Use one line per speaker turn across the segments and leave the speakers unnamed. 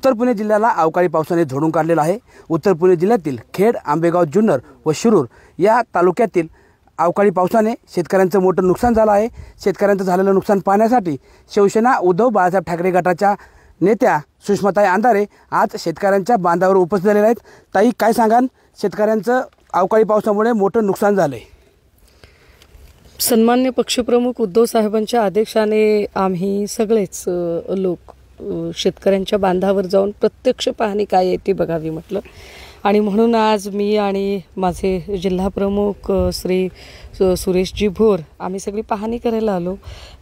उत्तर पुणे जिल्ह्याला अवकाळी पावसाने झोडून काढलेला आहे। उत्तर पुणे जिल्ह्यातील खेड, आंबेगाव, जुन्नर व शिरूर या तालुक्यातील अवकाळी पावसाने शेतकऱ्यांचं मोठं नुकसान झालं आहे। शेतकऱ्यांचं झालेलं नुकसान पाहण्यासाठी शिवसेना उद्धव बाळासाहेब ठाकरे गटाच्या नेत्या सुषमाताई अंधारे आज शेतकऱ्यांच्या बांधावर उपस्थित झालेल्या आहेत। ताई, काय सांगाल? शेतकऱ्यांचं अवकाळी पावसामुळे मोठं नुकसान झालं आहे।
सन्मान्य पक्षप्रमुख उद्धव साहेबांच्या आदेशाने आम्ही सगळेच लोक शेतकऱ्यांच्या बांधावर जाऊन प्रत्यक्ष पाहणी काय आहे ती बघावी म्हटलं, आणि म्हणून आज मी आणि माझे जिल्हा प्रमुख श्री सुरेशजी भोर आम्ही सगळी पाहणी करायला आलो।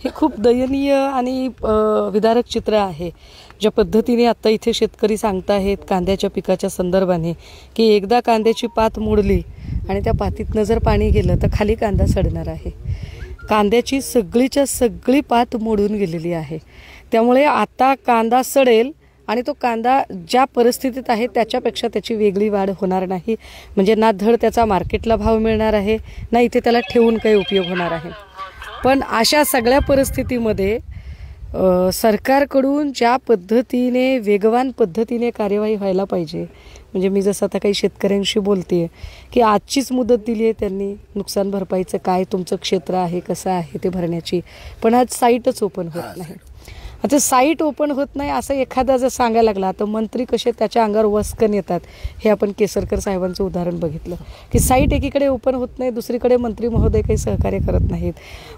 हे खूप दयनीय आणि विदारक चित्र आहे। ज्या पद्धतीने आता इथे शेतकरी सांगताहेत कांद्याच्या पिकाच्या संदर्भाने की एकदा कांद्याची पात मोडली आणि त्या पातीतनं जर पाणी गेलं तर खाली कांदा सडणार आहे। कांद्याची सगळीच्या सगळी पात मोडून गेलेली आहे। त्यामुळे आता कांदा सडेल आणि तो कांदा ज्या परिस्थितीत आहे त्याच्यापेक्षा त्याची वेगळी वाढ होणार नाही। म्हणजे ना धड त्याचा मार्केटला भाव मिळणार आहे, ना इथे त्याला ठेवून काही उपयोग होणार आहे। पण अशा सगळ्या परिस्थितीमध्ये सरकारकडून ज्या पद्धतीने वेगवान पद्धतीने कार्यवाही व्हायला पाहिजे, म्हणजे मी जसं आता काही शेतकऱ्यांशी बोलते की आजचीच मुदत दिली आहे त्यांनी नुकसान भरपाईचं काय तुमचं क्षेत्र आहे कसं आहे ते भरण्याची, पण आज साईटच ओपन होत नाही। आता साईट ओपन होत नाही असं एखादा जर सांगायला लागला तर मंत्री कसे त्याच्या अंगावर वस्कन येतात। हे आपण केसरकर साहेबांचं उदाहरण बघितलं की साईट एकीकडे ओपन होत नाही, दुसरीकडे मंत्री महोदय काही सहकार्य करत नाहीत।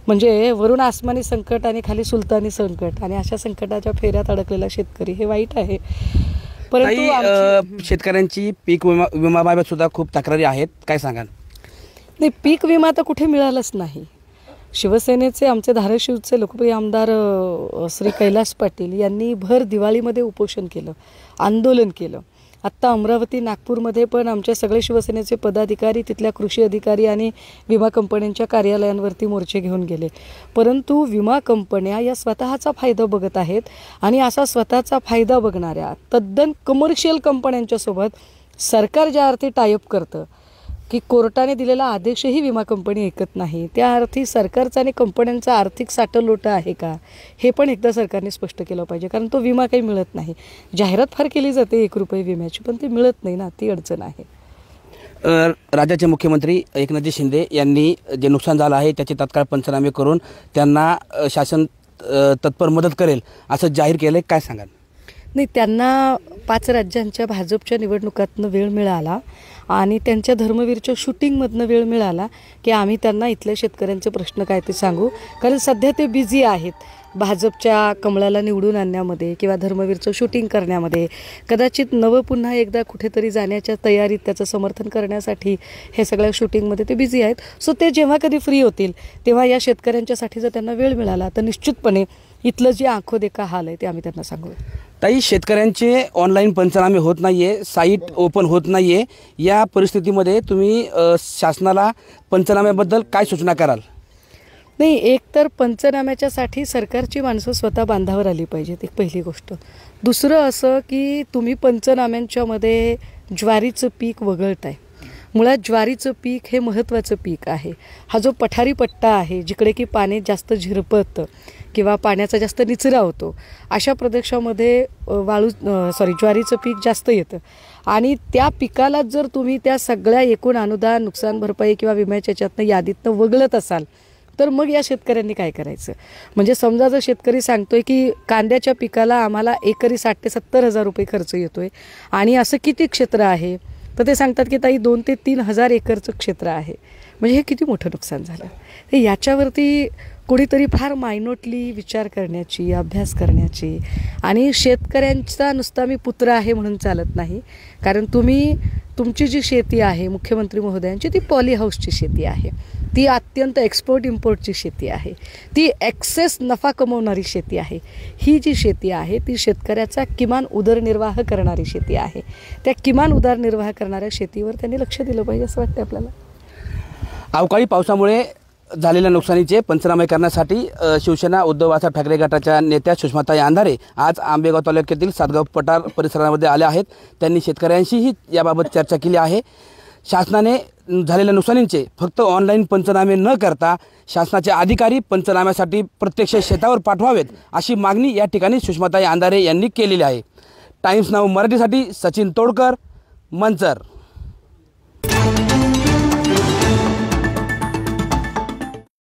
म्हणजे वरून आसमानी संकट आणि खाली सुलतानी संकट, आणि अशा संकटाच्या फेऱ्यात अडकलेला शेतकरी हे वाईट आहे।
परंतु शेतकऱ्यांची पीक विम्याबाबत सुद्धा खूप तक्रारी आहेत, काय सांगाल?
नाही, पीक विमा तर कुठे मिळालंच नाही। शिवसेनेचे आमचे धाराशिवचे लोकप्रिय आमदार श्री कैलास पाटील यांनी भर दिवाळीमध्ये उपोषण केलं, आंदोलन केलं। आत्ता अमरावती, नागपूरमध्ये पण आमचे सगळे शिवसेनेचे पदाधिकारी तिथल्या कृषी अधिकारी आणि विमा कंपन्यांच्या कार्यालयांवरती मोर्चे घेऊन गेले। परंतु विमा कंपन्या या स्वतःचा फायदा बघत आहेत, आणि असा स्वतःचा फायदा बघणाऱ्या तद्दन कमर्शियल कंपन्यांच्या सोबत सरकार ज्या अर्थी टायअप करतं की कोर्टाने दिलेला आदेशही विमा कंपनी ऐकत नाही, त्या अर्थी सरकारचा आणि कंपन्यांचा आर्थिक साठलोट आहे का हे पण एकदा सरकारने स्पष्ट केलं पाहिजे। कारण तो विमा काही मिळत नाही। जाहिरात फार केली जाते 1 रुपये विम्याची, पण ती मिळत नाही ना, ती अडचण आहे।
राज्याचे मुख्यमंत्री एकनाथ शिंदे यांनी जे नुकसान झालं आहे त्याचे तात्काळ पंचनामे करून त्यांना शासन तत्पर मदत करेल असं जाहीर केलं, काय सांगाल?
नाही, त्यांना 5 राज्यांच्या भाजपच्या निवडणुकातनं वेळ मिळाला आणि त्यांच्या धर्मवीरच्या शूटिंगमधनं वेळ मिळाला की आम्ही त्यांना इथल्या शेतकऱ्यांचे प्रश्न काय ते सांगू। कारण सध्या ते बिझी आहेत भाजपच्या कमळाला निवडून आणण्यामध्ये किंवा धर्मवीरचं शूटिंग करण्यामध्ये, कदाचित नवं पुन्हा एकदा कुठेतरी जाण्याच्या तयारीत त्याचं समर्थन करण्यासाठी हे सगळ्या शूटिंगमध्ये ते बिझी आहेत। सो ते जेव्हा कधी फ्री होतील तेव्हा या शेतकऱ्यांच्यासाठी जर त्यांना वेळ मिळाला तर निश्चितपणे इथलं जे आंखो देखा हाल आहे ते आम्ही त्यांना सांगू।
ताई, शेतकऱ्यांचे ऑनलाईन पंचनामे होत नाहीये, साईट ओपन होत नाहीये, या परिस्थितीमध्ये तुम्ही शासनाला पंचनाम्याबद्दल काय सूचना कराल?
नाही, एक तर पंचनाम्याच्यासाठी सरकारची माणसं स्वतः बांधावर आली पाहिजेत, एक पहिली गोष्ट। दुसरं असं की तुम्ही पंचनाम्यांच्यामध्ये ज्वारीचं पीक वगळताय। मुळात ज्वारीचं पीक हे महत्त्वाचं पीक आहे। हा जो पठारी पट्टा आहे जिकडे की पाणी जास्त झिरपतं किंवा पाण्याचा जास्त निचरा होतो, अशा प्रदेशामध्ये ज्वारीचं पीक जास्त येतं, आणि त्या पिकाला जर तुम्ही त्या सगळ्या एकूण अनुदान, नुकसान भरपाई किंवा विम्याच्या याच्यातनं यादीतनं वगळत असाल तर मग या शेतकऱ्यांनी काय करायचं? म्हणजे समजा जर शेतकरी सांगतोय की कांद्याच्या पिकाला आम्हाला एकरी 60,000 ते 70,000 रुपये खर्च येतोय, आणि असं किती क्षेत्र आहे तर ते सांगतात की ताई 2,000 ते 3,000 एकरचं क्षेत्र आहे, म्हणजे हे किती मोठं नुकसान झालं। तर याच्यावरती कोणीतरी फार मायनोटली विचार करण्याची, अभ्यास करण्याची, आणि शेतकऱ्यांचा नुसता मी पुत्र आहे म्हणून चालत नाही। कारण तुमची जी शेती आहे मुख्यमंत्री महोदयांची ती पॉली हाऊसची शेती आहे, ती अत्यंत एक्सपोर्ट इम्पोर्टची शेती आहे, ती एक्सेस नफा कमवणारी शेती आहे। ही जी शेती आहे ती शेतकऱ्याचा किमान उदरनिर्वाह करणारी शेती आहे। त्या किमान उदरनिर्वाह करणाऱ्या शेतीवर त्यांनी लक्ष दिलं पाहिजे असं वाटतं आपल्याला।
अवकाळी पावसामुळे झालेल्या नुकसानीचे पंचनामे करण्यासाठी शिवसेना उद्धव बाळासाहेब ठाकरे गटाच्या नेत्या सुषमाताई अंधारे आज आंबेगाव तालुक्यातील सातगाव पठार परिसरामध्ये आल्या आहेत। त्यांनी शेतकऱ्यांशीही याबाबत चर्चा केली आहे। शासनाने झालेल्या नुकसानींचे फक्त ऑनलाईन पंचनामे न करता शासनाचे अधिकारी पंचनाम्यासाठी प्रत्यक्ष शेतावर पाठवावेत अशी मागणी या ठिकाणी सुषमाताई अंधारे यांनी केलेली आहे। टाइम्स नाऊ मराठीसाठी सचिन तोडकर, मंचर.